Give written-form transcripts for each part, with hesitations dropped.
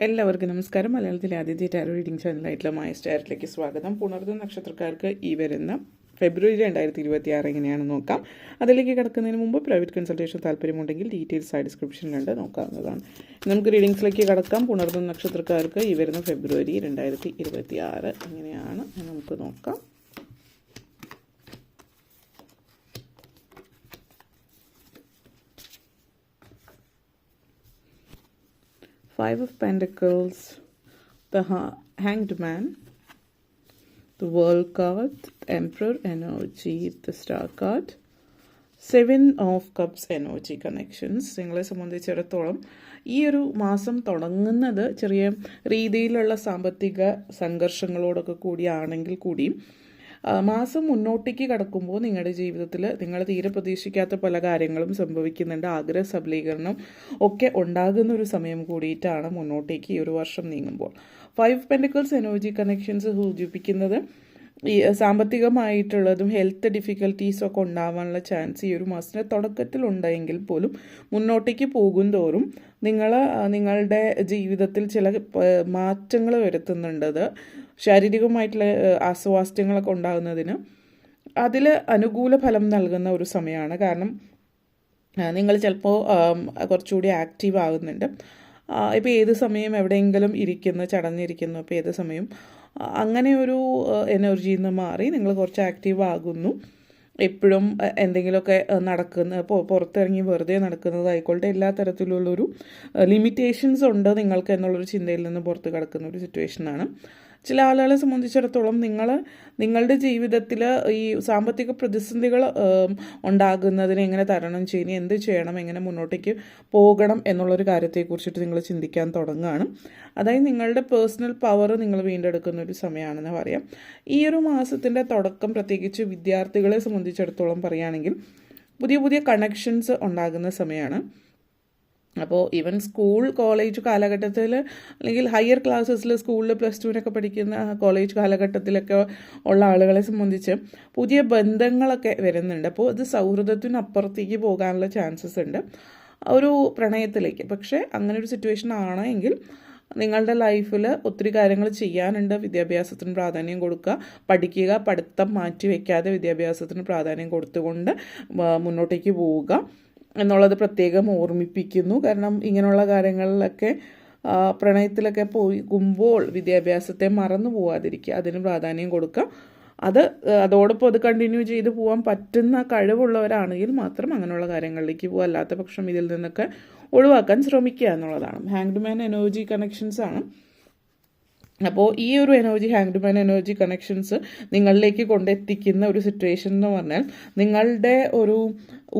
എല്ലാവർക്കും നമസ്കാരം. മലയാളത്തിലെ ആദ്യത്തെ ടാരോ റീഡിംഗ് ചാനലായിട്ടുള്ള മായ സ്റ്റാറിലേക്ക് സ്വാഗതം. പുണർന്ന നക്ഷത്രക്കാർക്ക് ഈ വരുന്ന ഫെബ്രുവരി 2026 എങ്ങനെയാണെന്ന് നോക്കാം. അതിലേക്ക് കിടക്കുന്നതിന് മുമ്പ് പ്രൈവറ്റ് കൺസൾട്ടേഷൻ താല്പര്യമുണ്ടെങ്കിൽ ഡീറ്റെയിൽസ് ആയി ഡിസ്ക്രിപ്ഷനിലുണ്ട്, നോക്കാവുന്നതാണ്. നമുക്ക് റീഡിങ്സിലേക്ക് കടക്കാം. പുണർന്ന നക്ഷത്രക്കാർക്ക് ഈ വരുന്ന ഫെബ്രുവരി 2026 എങ്ങനെയാണ് നമുക്ക് നോക്കാം. Five of Pentacles, the Hanged Man, the World card, the Emperor energy, the Star card, Seven of Cups energy connections. നിങ്ങളെ സംബന്ധിച്ചിടത്തോളം ഈ ഒരു മാസം തുടങ്ങുന്നത് ചെറിയ രീതിയിലുള്ള സാമ്പത്തിക സംഘർഷങ്ങളോടൊക്കെ കൂടിയാണെങ്കിൽ കൂടിയും മാസം മുന്നോട്ടേക്ക് കടക്കുമ്പോൾ നിങ്ങളുടെ ജീവിതത്തിൽ നിങ്ങൾ തീരെ പ്രതീക്ഷിക്കാത്ത പല കാര്യങ്ങളും സംഭവിക്കുന്നുണ്ട്. ആഗ്രഹ സബലീകരണം ഒക്കെ ഉണ്ടാകുന്ന ഒരു സമയം കൂടിയിട്ടാണ് മുന്നോട്ടേക്ക് ഈ ഒരു വർഷം നീങ്ങുമ്പോൾ. 5 പെൻറ്റിക്കിൾസ് എനർജി കണക്ഷൻസ് സൂചിപ്പിക്കുന്നത് ഈ സാമ്പത്തികമായിട്ടുള്ളതും ഹെൽത്ത് ഡിഫിക്കൽട്ടീസും ഒക്കെ ഉണ്ടാവാനുള്ള ചാൻസ് ഈ ഒരു മാസത്തിൻ്റെ തുടക്കത്തിൽ ഉണ്ടായെങ്കിൽ പോലും മുന്നോട്ടേക്ക് പോകും തോറും നിങ്ങളുടെ ജീവിതത്തിൽ ചില മാറ്റങ്ങൾ വരുത്തുന്നുണ്ടത്. ശാരീരികമായിട്ടുള്ള അസ്വാസ്ഥ്യങ്ങളൊക്കെ ഉണ്ടാകുന്നതിന് അതിൽ അനുകൂല ഫലം നൽകുന്ന ഒരു സമയമാണ്. കാരണം നിങ്ങൾ ചിലപ്പോൾ കുറച്ചുകൂടി ആക്റ്റീവ് ആകുന്നുണ്ട്. ഇപ്പോൾ ഏത് സമയം എവിടെയെങ്കിലും ചടഞ്ഞിരിക്കുന്നു, അപ്പോൾ ഏത് സമയം അങ്ങനെ ഒരു എനർജിയിൽ നിന്ന് മാറി നിങ്ങൾ കുറച്ച് ആക്റ്റീവ് ആകുന്നു. എപ്പോഴും എന്തെങ്കിലുമൊക്കെ പുറത്തിറങ്ങി വെറുതെ നടക്കുന്നതായിക്കോട്ടെ, എല്ലാ തരത്തിലുള്ളൊരു ലിമിറ്റേഷൻസ് ഉണ്ട് നിങ്ങൾക്ക് എന്നുള്ളൊരു ചിന്തയിൽ നിന്ന് പുറത്ത് കിടക്കുന്ന ഒരു സിറ്റുവേഷനാണ്. ചില ആളുകളെ സംബന്ധിച്ചിടത്തോളം നിങ്ങളുടെ ജീവിതത്തിൽ ഈ സാമ്പത്തിക പ്രതിസന്ധികൾ ഉണ്ടാകുന്നതിന് എങ്ങനെ തരണം ചെയ്യണം, എന്ത് ചെയ്യണം, എങ്ങനെ മുന്നോട്ടേക്ക് പോകണം എന്നുള്ളൊരു കാര്യത്തെക്കുറിച്ചിട്ട് നിങ്ങൾ ചിന്തിക്കാൻ തുടങ്ങുകയാണ്. അതായത് നിങ്ങളുടെ പേഴ്സണൽ പവർ നിങ്ങൾ വീണ്ടെടുക്കുന്ന ഒരു സമയമാണെന്ന് പറയാം. ഈ ഒരു മാസത്തിൻ്റെ തുടക്കം പ്രത്യേകിച്ച് വിദ്യാർത്ഥികളെ സംബന്ധിച്ചിടത്തോളം പറയുകയാണെങ്കിൽ പുതിയ പുതിയ കണക്ഷൻസ് ഉണ്ടാകുന്ന സമയമാണ്. അപ്പോൾ ഈവൻ സ്കൂൾ കോളേജ് കാലഘട്ടത്തിൽ അല്ലെങ്കിൽ ഹയർ ക്ലാസ്സസിൽ സ്കൂളിൽ +2 പഠിക്കുന്ന കോളേജ് കാലഘട്ടത്തിലൊക്കെ ഉള്ള ആളുകളെ സംബന്ധിച്ച് പുതിയ ബന്ധങ്ങളൊക്കെ വരുന്നുണ്ട്. അപ്പോൾ ഇത് സൗഹൃദത്തിനപ്പുറത്തേക്ക് പോകാനുള്ള ചാൻസസ് ഉണ്ട്, ഒരു പ്രണയത്തിലേക്ക്. പക്ഷേ അങ്ങനെ ഒരു സിറ്റുവേഷൻ ആണെങ്കിൽ നിങ്ങളുടെ ലൈഫിൽ ഒത്തിരി കാര്യങ്ങൾ ചെയ്യാനുണ്ട്. വിദ്യാഭ്യാസത്തിന് പ്രാധാന്യം കൊടുക്കുക, പഠിക്കുക, പഠിത്തം മാറ്റി വയ്ക്കാതെ വിദ്യാഭ്യാസത്തിന് പ്രാധാന്യം കൊടുത്തുകൊണ്ട് മുന്നോട്ടേക്ക് പോവുക എന്നുള്ളത് പ്രത്യേകം ഓർമ്മിപ്പിക്കുന്നു. കാരണം ഇങ്ങനെയുള്ള കാര്യങ്ങളിലൊക്കെ പ്രണയത്തിലൊക്കെ പോകുമ്പോൾ വിദ്യാഭ്യാസത്തെ മറന്നു പോകാതിരിക്കുക, അതിന് പ്രാധാന്യം കൊടുക്കുക. അതോടൊപ്പം അത് കണ്ടിന്യൂ ചെയ്ത് പോകാൻ പറ്റുന്ന കഴിവുള്ളവരാണെങ്കിൽ മാത്രം അങ്ങനെയുള്ള കാര്യങ്ങളിലേക്ക് പോകുക. അല്ലാത്ത പക്ഷം ഇതിൽ നിന്നൊക്കെ ഒഴിവാക്കാൻ ശ്രമിക്കുക എന്നുള്ളതാണ്. ഹാങ്ഡ് മാൻ എനർജി കണക്ഷൻസ് ആണ്. അപ്പോൾ ഈ ഒരു ഹാങ്ഡ് മാൻ എനർജി കണക്ഷൻസ് നിങ്ങളിലേക്ക് കൊണ്ടെത്തിക്കുന്ന ഒരു സിറ്റുവേഷൻ എന്ന് പറഞ്ഞാൽ നിങ്ങളുടെ ഒരു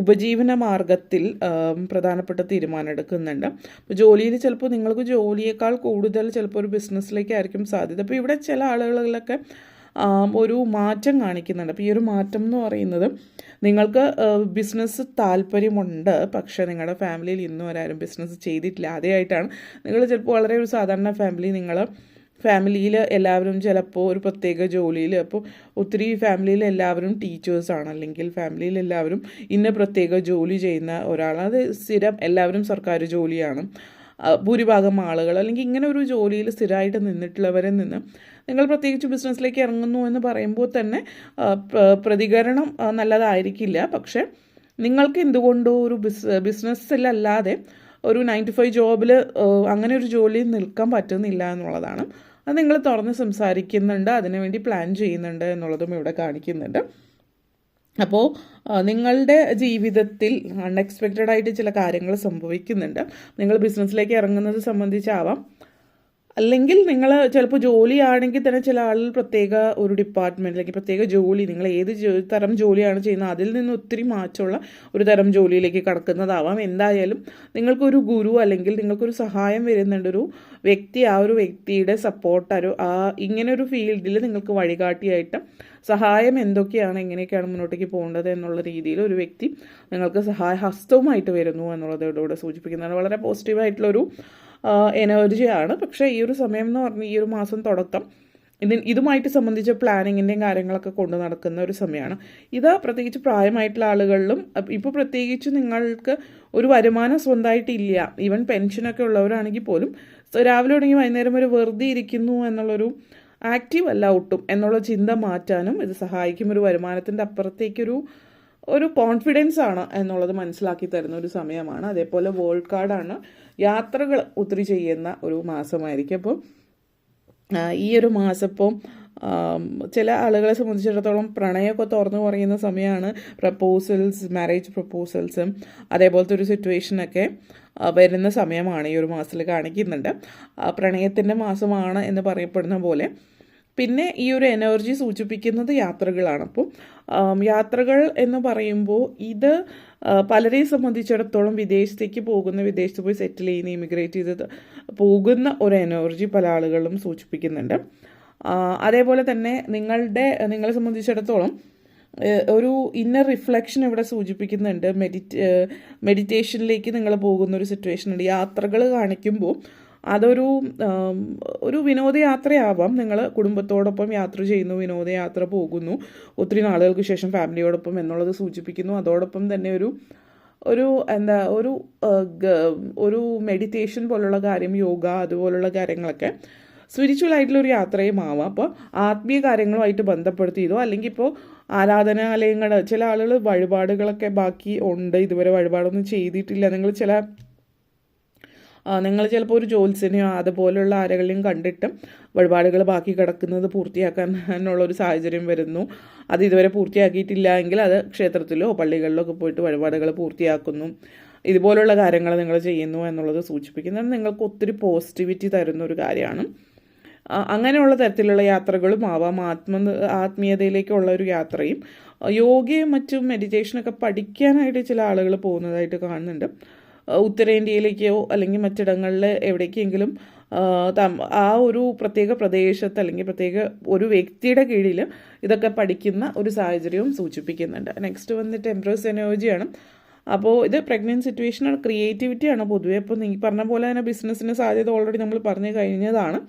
ഉപജീവന മാർഗത്തിൽ പ്രധാനപ്പെട്ട തീരുമാനം എടുക്കുന്നുണ്ട്. അപ്പോൾ ജോലിയിൽ ചിലപ്പോൾ നിങ്ങൾക്ക് ജോലിയേക്കാൾ കൂടുതൽ ചിലപ്പോൾ ഒരു ബിസിനസ്സിലേക്കായിരിക്കും സാധ്യത. അപ്പോൾ ഇവിടെ ചില ആളുകളിലൊക്കെ ഒരു മാറ്റം കാണിക്കുന്നുണ്ട്. അപ്പോൾ ഈ ഒരു മാറ്റം എന്ന് പറയുന്നത് നിങ്ങൾക്ക് ബിസിനസ് താല്പര്യമുണ്ട്, പക്ഷേ നിങ്ങളുടെ ഫാമിലിയിൽ ഇന്നും വരാരും ബിസിനസ് ചെയ്തിട്ടില്ല. ആദ്യമായിട്ടാണ് നിങ്ങൾ ചിലപ്പോൾ വളരെ ഒരു സാധാരണ ഫാമിലിയിൽ എല്ലാവരും ചിലപ്പോൾ ഒരു പ്രത്യേക ജോലിയിൽ, അപ്പോൾ ഒത്തിരി ഫാമിലിയിൽ എല്ലാവരും ടീച്ചേഴ്സാണ്, അല്ലെങ്കിൽ ഫാമിലിയിൽ എല്ലാവരും ഇന്ന പ്രത്യേക ജോലി ചെയ്യുന്ന ഒരാളാണ്. അത് സ്ഥിരം എല്ലാവരും സർക്കാർ ജോലിയാണ് ഭൂരിഭാഗം ആളുകൾ. അല്ലെങ്കിൽ ഇങ്ങനെ ഒരു ജോലിയിൽ സ്ഥിരമായിട്ട് നിന്നിട്ടുള്ളവരിൽ നിന്ന് നിങ്ങൾ പ്രത്യേകിച്ച് ബിസിനസ്സിലേക്ക് ഇറങ്ങുന്നു എന്ന് പറയുമ്പോൾ തന്നെ പ്രതികരണം നല്ലതായിരിക്കില്ല. പക്ഷേ നിങ്ങൾക്ക് എന്തുകൊണ്ടോ ഒരു ബിസിനസ്സിലല്ലാതെ ഒരു 9 to 5 ജോബിൽ അങ്ങനെ ഒരു ജോലിയിൽ നിൽക്കാൻ പറ്റുന്നില്ല എന്നുള്ളതാണ്. അത് നിങ്ങൾ തുറന്ന് സംസാരിക്കുന്നുണ്ട്, അതിനുവേണ്ടി പ്ലാൻ ചെയ്യുന്നുണ്ട് എന്നുള്ളതും ഇവിടെ കാണിക്കുന്നുണ്ട്. അപ്പോൾ നിങ്ങളുടെ ജീവിതത്തിൽ അൺഎക്സ്പെക്റ്റഡ് ആയിട്ട് ചില കാര്യങ്ങൾ സംഭവിക്കുന്നുണ്ട്. നിങ്ങൾ ബിസിനസ്സിലേക്ക് ഇറങ്ങുന്നത് സംബന്ധിച്ചാവാം, അല്ലെങ്കിൽ നിങ്ങൾ ചിലപ്പോൾ ജോലിയാണെങ്കിൽ തന്നെ ചില ആളുകൾ പ്രത്യേക ഒരു ഡിപ്പാർട്ട്മെൻറ്റ് അല്ലെങ്കിൽ പ്രത്യേക ജോലി, നിങ്ങൾ ഏത് തരം ജോലിയാണ് ചെയ്യുന്നത് അതിൽ നിന്ന് ഒത്തിരി മാറ്റമുള്ള ഒരു തരം ജോലിയിലേക്ക് കടക്കുന്നതാവാം. എന്തായാലും നിങ്ങൾക്കൊരു ഗുരു അല്ലെങ്കിൽ നിങ്ങൾക്കൊരു സഹായം വരുന്നുണ്ട്, ഒരു വ്യക്തി, ആ ഒരു വ്യക്തിയുടെ സപ്പോർട്ട്, ഇങ്ങനെ ഒരു ഫീൽഡിൽ നിങ്ങൾക്ക് വഴികാട്ടിയായിട്ട് സഹായം എന്തൊക്കെയാണ്, എങ്ങനെയൊക്കെയാണ് മുന്നോട്ടേക്ക് പോകേണ്ടത് എന്നുള്ള രീതിയിൽ ഒരു വ്യക്തി നിങ്ങൾക്ക് സഹായ ഹസ്തവുമായിട്ട് വരുന്നു എന്നുള്ളതോടുകൂടെ സൂചിപ്പിക്കുന്നതാണ്. വളരെ പോസിറ്റീവായിട്ടുള്ളൊരു എനർജിയാണ്. പക്ഷേ ഈ ഒരു സമയം എന്ന് പറഞ്ഞാൽ ഈ ഒരു മാസം തുടക്കം ഇതുമായിട്ട് സംബന്ധിച്ച പ്ലാനിങ്ങിൻ്റെയും കാര്യങ്ങളൊക്കെ കൊണ്ട് നടക്കുന്ന ഒരു സമയമാണ്. ഇത് പ്രത്യേകിച്ച് പ്രായമായിട്ടുള്ള ആളുകളിലും, ഇപ്പോൾ പ്രത്യേകിച്ച് നിങ്ങൾക്ക് ഒരു വരുമാനം സ്വന്തമായിട്ടില്ല, ഈവൻ പെൻഷനൊക്കെ ഉള്ളവരാണെങ്കിൽ പോലും രാവിലെ തുടങ്ങി വൈകുന്നേരം വരെ വെറുതെ ഇരിക്കുന്നു എന്നുള്ളൊരു ആക്റ്റീവ് അല്ല ഒട്ടും എന്നുള്ള ചിന്ത മാറ്റാനും ഇത് സഹായിക്കും. ഒരു വരുമാനത്തിൻ്റെ അപ്പുറത്തേക്കൊരു കോൺഫിഡൻസ് ആണ് എന്നുള്ളത് മനസ്സിലാക്കി തരുന്ന ഒരു സമയമാണ്. അതേപോലെ വേൾഡ് കാർഡാണ്, യാത്രകൾ ഒത്തിരി ചെയ്യുന്ന ഒരു മാസമായിരിക്കും. അപ്പോൾ ഈ ഒരു മാസം ഇപ്പോൾ ചില ആളുകളെ സംബന്ധിച്ചിടത്തോളം പ്രണയമൊക്കെ തുറന്നു പറയുന്ന സമയമാണ്. പ്രപ്പോസൽസ്, മാരേജ് പ്രപ്പോസൽസും അതേപോലത്തെ ഒരു സിറ്റുവേഷനൊക്കെ വരുന്ന സമയമാണ് ഈ ഒരു മാസത്തിൽ കാണിക്കുന്നുണ്ട്. പ്രണയത്തിൻ്റെ മാസമാണ് എന്ന് പറയപ്പെടുന്ന പോലെ. പിന്നെ ഈ ഒരു എനർജി സൂചിപ്പിക്കുന്നത് യാത്രകളാണ്. അപ്പോൾ യാത്രകൾ എന്ന് പറയുമ്പോൾ ഇത് പലരെയും സംബന്ധിച്ചിടത്തോളം വിദേശത്തേക്ക് പോയി സെറ്റിൽ ചെയ്യുന്ന, ഇമിഗ്രേറ്റ് ചെയ്ത് പോകുന്ന ഒരു എനർജി പല ആളുകളും സൂചിപ്പിക്കുന്നുണ്ട്. അതേപോലെ തന്നെ നിങ്ങളെ സംബന്ധിച്ചിടത്തോളം ഒരു ഇന്നർ റിഫ്ലക്ഷൻ ഇവിടെ സൂചിപ്പിക്കുന്നുണ്ട്. മെഡിറ്റേഷനിലേക്ക് നിങ്ങൾ പോകുന്ന ഒരു സിറ്റുവേഷൻ ഉണ്ട്. യാത്രകൾ കാണിക്കുമ്പോൾ അതൊരു വിനോദയാത്രയാവാം. നിങ്ങൾ കുടുംബത്തോടൊപ്പം യാത്ര ചെയ്യുന്നു, വിനോദയാത്ര പോകുന്നു, ഒത്തിരി നാളുകൾക്ക് ശേഷം ഫാമിലിയോടൊപ്പം എന്നുള്ളത് സൂചിപ്പിക്കുന്നു. അതോടൊപ്പം തന്നെ ഒരു മെഡിറ്റേഷൻ പോലുള്ള കാര്യം, യോഗ അതുപോലുള്ള കാര്യങ്ങളൊക്കെ സ്പിരിച്വൽ ആയിട്ടുള്ളൊരു യാത്രയും ആവാം. അപ്പോൾ ആത്മീയ കാര്യങ്ങളുമായിട്ട് ബന്ധപ്പെടുത്തിയതോ അല്ലെങ്കിൽ ഇപ്പോൾ ആരാധനാലയങ്ങൾ, ചില ആളുകൾ വഴിപാടുകളൊക്കെ ബാക്കി ഉണ്ട്, ഇതുവരെ വഴിപാടൊന്നും ചെയ്തിട്ടില്ല. നിങ്ങൾ ചിലപ്പോൾ ഒരു ജ്യോത്സ്യനെയോ അതുപോലുള്ള ആരെങ്കിലും കണ്ടിട്ട് വഴിപാടുകൾ ബാക്കി കിടക്കുന്നത് പൂർത്തിയാക്കാനുള്ളൊരു സാഹചര്യം വരുന്നു. അത് ഇതുവരെ പൂർത്തിയാക്കിയിട്ടില്ല എങ്കിൽ അത് ക്ഷേത്രത്തിലോ പള്ളികളിലോ ഒക്കെ പോയിട്ട് വഴിപാടുകൾ പൂർത്തിയാക്കുന്നു. ഇതുപോലുള്ള കാര്യങ്ങൾ നിങ്ങൾ ചെയ്യുന്നു എന്നുള്ളത് സൂചിപ്പിക്കുന്നത് നിങ്ങൾക്ക് ഒത്തിരി പോസിറ്റിവിറ്റി തരുന്ന ഒരു കാര്യമാണ്. അങ്ങനെയുള്ള തരത്തിലുള്ള യാത്രകളും ആവാം. ആത്മീയതയിലേക്കുള്ള ഒരു യാത്രയും യോഗയും മറ്റും മെഡിറ്റേഷനൊക്കെ പഠിക്കാനായിട്ട് ചില ആളുകൾ പോകുന്നതായിട്ട് കാണുന്നുണ്ട്. ഉത്തരേന്ത്യയിലേക്കോ അല്ലെങ്കിൽ മറ്റിടങ്ങളിൽ എവിടേക്കെങ്കിലും ആ ഒരു പ്രത്യേക പ്രദേശത്ത് അല്ലെങ്കിൽ പ്രത്യേക ഒരു വ്യക്തിയുടെ കീഴിൽ ഇതൊക്കെ പഠിക്കുന്ന ഒരു സാഹചര്യവും സൂചിപ്പിക്കുന്നുണ്ട്. നെക്സ്റ്റ് വന്നിട്ട് എംപ്രസ് എനർജിയാണ്. അപ്പോൾ ഇത് പ്രഗ്നൻറ്റ് സിറ്റുവേഷനാണ്, ക്രിയേറ്റിവിറ്റിയാണ് പൊതുവേ. അപ്പോൾ നീ പറഞ്ഞ പോലെ തന്നെ ബിസിനസ്സിന് സാധ്യത ഓൾറെഡി നമ്മൾ പറഞ്ഞു കഴിഞ്ഞതാണ്.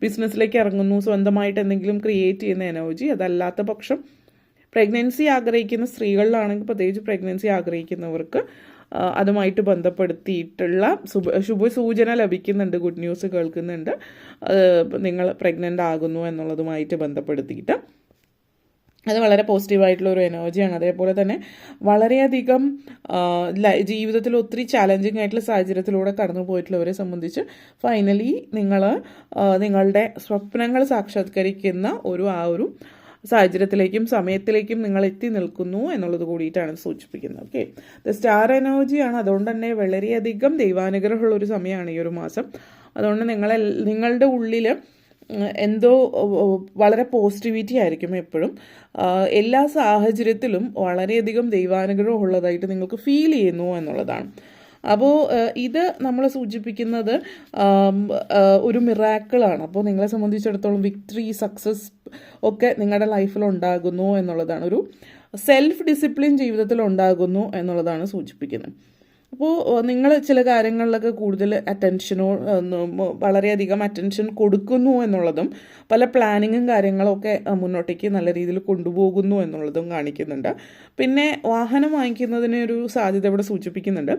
ബിസിനസ്സിലേക്ക് ഇറങ്ങുന്നു, സ്വന്തമായിട്ട് എന്തെങ്കിലും ക്രിയേറ്റ് ചെയ്യുന്ന എനർജി. അതല്ലാത്ത പക്ഷം പ്രഗ്നൻസി ആഗ്രഹിക്കുന്ന സ്ത്രീകളിലാണെങ്കിൽ, പ്രത്യേകിച്ച് പ്രഗ്നൻസി ആഗ്രഹിക്കുന്നവർക്ക് അതുമായിട്ട് ബന്ധപ്പെടുത്തിയിട്ടുള്ള ശുഭസൂചന ലഭിക്കുന്നുണ്ട്, ഗുഡ് ന്യൂസ് കേൾക്കുന്നുണ്ട്. നിങ്ങൾ പ്രഗ്നൻ്റ് ആകുന്നു എന്നുള്ളതുമായിട്ട് ബന്ധപ്പെടുത്തിയിട്ട് അത് വളരെ പോസിറ്റീവായിട്ടുള്ള ഒരു എനർജിയാണ്. അതേപോലെ തന്നെ വളരെയധികം ജീവിതത്തിൽ ഒത്തിരി ചാലഞ്ചിങ് ആയിട്ടുള്ള സാഹചര്യത്തിലൂടെ കടന്നു പോയിട്ടുള്ളവരെ സംബന്ധിച്ച് ഫൈനലി നിങ്ങളുടെ സ്വപ്നങ്ങൾ സാക്ഷാത്കരിക്കുന്ന ആ ഒരു സാഹചര്യത്തിലേക്കും സമയത്തിലേക്കും നിങ്ങൾ എത്തി നിൽക്കുന്നു എന്നുള്ളത് കൂടിയിട്ടാണ് സൂചിപ്പിക്കുന്നത്. ഓക്കെ, ദ സ്റ്റാർ എനർജിയാണ്. അതുകൊണ്ട് തന്നെ വളരെയധികം ദൈവാനുഗ്രഹമുള്ള ഒരു സമയമാണ് ഈ ഒരു മാസം. അതുകൊണ്ട് നിങ്ങളുടെ ഉള്ളിൽ എന്തോ വളരെ പോസിറ്റിവിറ്റി ആയിരിക്കും എപ്പോഴും. എല്ലാ സാഹചര്യത്തിലും വളരെയധികം ദൈവാനുഗ്രഹം ഉള്ളതായിട്ട് നിങ്ങൾക്ക് ഫീൽ ചെയ്യുന്നു എന്നുള്ളതാണ്. അപ്പോൾ ഇത് നമ്മൾ സൂചിപ്പിക്കുന്നത് ഒരു മിറാക്കിളാണ്. അപ്പോൾ നിങ്ങളെ സംബന്ധിച്ചിടത്തോളം വിക്ടറി, സക്സസ് ഒക്കെ നിങ്ങളുടെ ലൈഫിൽ ഉണ്ടാകുന്നു എന്നുള്ളതാണ്. ഒരു സെൽഫ് ഡിസിപ്ലിൻ ജീവിതത്തിൽ ഉണ്ടാകുന്നു എന്നുള്ളതാണ് സൂചിപ്പിക്കുന്നത്. അപ്പോൾ നിങ്ങൾ ചില കാര്യങ്ങളിലൊക്കെ കൂടുതൽ വളരെയധികം അറ്റൻഷൻ കൊടുക്കുന്നു എന്നുള്ളതും പല പ്ലാനിങ്ങും കാര്യങ്ങളൊക്കെ മുന്നോട്ടേക്ക് നല്ല രീതിയിൽ കൊണ്ടുപോകുന്നു എന്നുള്ളതും കാണിക്കുന്നുണ്ട്. പിന്നെ വാഹനം വാങ്ങിക്കുന്നതിന് ഒരു സാധ്യത ഇവിടെ സൂചിപ്പിക്കുന്നുണ്ട്.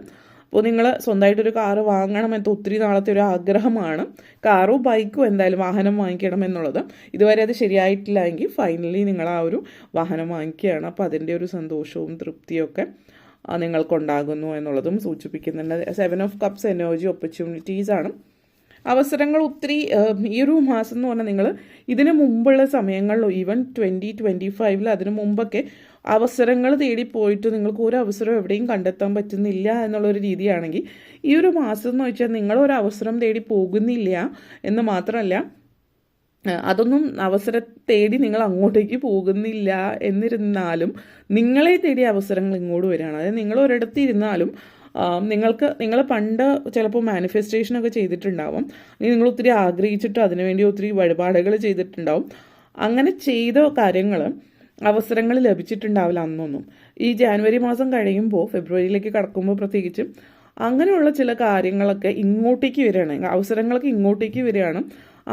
അപ്പോൾ നിങ്ങൾ സ്വന്തമായിട്ടൊരു കാറ് വാങ്ങണമെന്ന് ഒത്തിരി നാളത്തെ ഒരു ആഗ്രഹമാണ്. കാറോ ബൈക്കോ എന്തായാലും വാഹനം വാങ്ങിക്കണം എന്നുള്ളത്. ഇതുവരെ അത് ശരിയായിട്ടില്ല എങ്കിൽ ഫൈനലി നിങ്ങൾ ആ ഒരു വാഹനം വാങ്ങിക്കുകയാണ്. അപ്പോൾ അതിൻ്റെ ഒരു സന്തോഷവും തൃപ്തിയൊക്കെ നിങ്ങൾക്കുണ്ടാകുന്നു എന്നുള്ളതും സൂചിപ്പിക്കുന്നുണ്ട്. 7 ഓഫ് കപ്സ് എനർജി ഓപ്പർച്യൂണിറ്റീസാണ്. അവസരങ്ങൾ ഒത്തിരി ഈ ഒരു മാസം എന്ന് പറഞ്ഞാൽ നിങ്ങൾ ഇതിന് മുമ്പുള്ള സമയങ്ങളിൽ, ഈവൻ 2025 അതിന് മുമ്പൊക്കെ അവസരങ്ങൾ തേടിപ്പോയിട്ട് നിങ്ങൾക്ക് ഒരു അവസരം എവിടെയും കണ്ടെത്താൻ പറ്റുന്നില്ല എന്നുള്ളൊരു രീതിയാണെങ്കിൽ, ഈ ഒരു മാസം എന്ന് വെച്ചാൽ നിങ്ങളൊരു അവസരം തേടി പോകുന്നില്ല എന്ന് മാത്രമല്ല, അതൊന്നും അവസരം തേടി നിങ്ങൾ അങ്ങോട്ടേക്ക് പോകുന്നില്ല എന്നിരുന്നാലും നിങ്ങളെ തേടിയ അവസരങ്ങൾ ഇങ്ങോട്ട് വരികയാണ്. അതായത് നിങ്ങൾ ഒരിടത്ത് ഇരുന്നാലും നിങ്ങൾ പണ്ട് ചിലപ്പോൾ മാനിഫെസ്റ്റേഷനൊക്കെ ചെയ്തിട്ടുണ്ടാവും, നിങ്ങൾ ഒത്തിരി ആഗ്രഹിച്ചിട്ട് അതിനുവേണ്ടി ഒത്തിരി വഴിപാടുകൾ ചെയ്തിട്ടുണ്ടാവും. അങ്ങനെ ചെയ്ത കാര്യങ്ങൾ അവസരങ്ങൾ ലഭിച്ചിട്ടുണ്ടാവില്ല അന്നൊന്നും. ഈ ജാനുവരി മാസം കഴിയുമ്പോൾ ഫെബ്രുവരിയിലേക്ക് കടക്കുമ്പോൾ പ്രത്യേകിച്ചും അങ്ങനെയുള്ള ചില കാര്യങ്ങളൊക്കെ ഇങ്ങോട്ടേക്ക് വരികയാണ്, അവസരങ്ങളൊക്കെ ഇങ്ങോട്ടേക്ക് വരികയാണ്.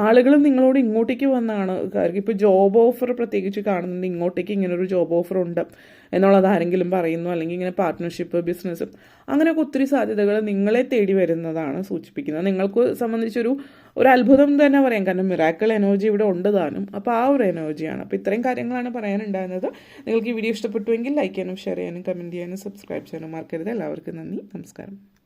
ആളുകളും നിങ്ങളോട് ഇങ്ങോട്ടേക്ക് വന്നാണ്. ഇപ്പോൾ ജോബ് ഓഫർ പ്രത്യേകിച്ച് കാണുന്നത്, ഇങ്ങോട്ടേക്ക് ഇങ്ങനൊരു ജോബ് ഓഫർ ഉണ്ട് എന്നുള്ളത് ആരെങ്കിലും പറയുന്നു, അല്ലെങ്കിൽ ഇങ്ങനെ പാർട്ട്ണർഷിപ്പ്, ബിസിനസ്സും അങ്ങനെയൊക്കെ ഒത്തിരി സാധ്യതകൾ നിങ്ങളെ തേടി വരുന്നതാണ് സൂചിപ്പിക്കുന്നത്. നിങ്ങൾക്ക് സംബന്ധിച്ചൊരു അത്ഭുതം തന്നെ പറയാം, കാരണം മിറാക്കിൾ എനർജി ഇവിടെ ഉണ്ട് താനും. അപ്പോൾ ആ ഒരു എനർജിയാണ്. അപ്പോൾ ഇത്രയും കാര്യങ്ങളാണ് പറയാനുണ്ടായിരുന്നത്. നിങ്ങൾക്ക് ഈ വീഡിയോ ഇഷ്ടപ്പെട്ടുവെങ്കിൽ ലൈക്ക് ചെയ്യാനും ഷെയർ ചെയ്യാനും കമൻറ്റ് ചെയ്യാനും സബ്സ്ക്രൈബ് ചെയ്യാനും മറക്കരുത്. എല്ലാവർക്കും നന്ദി, നമസ്കാരം.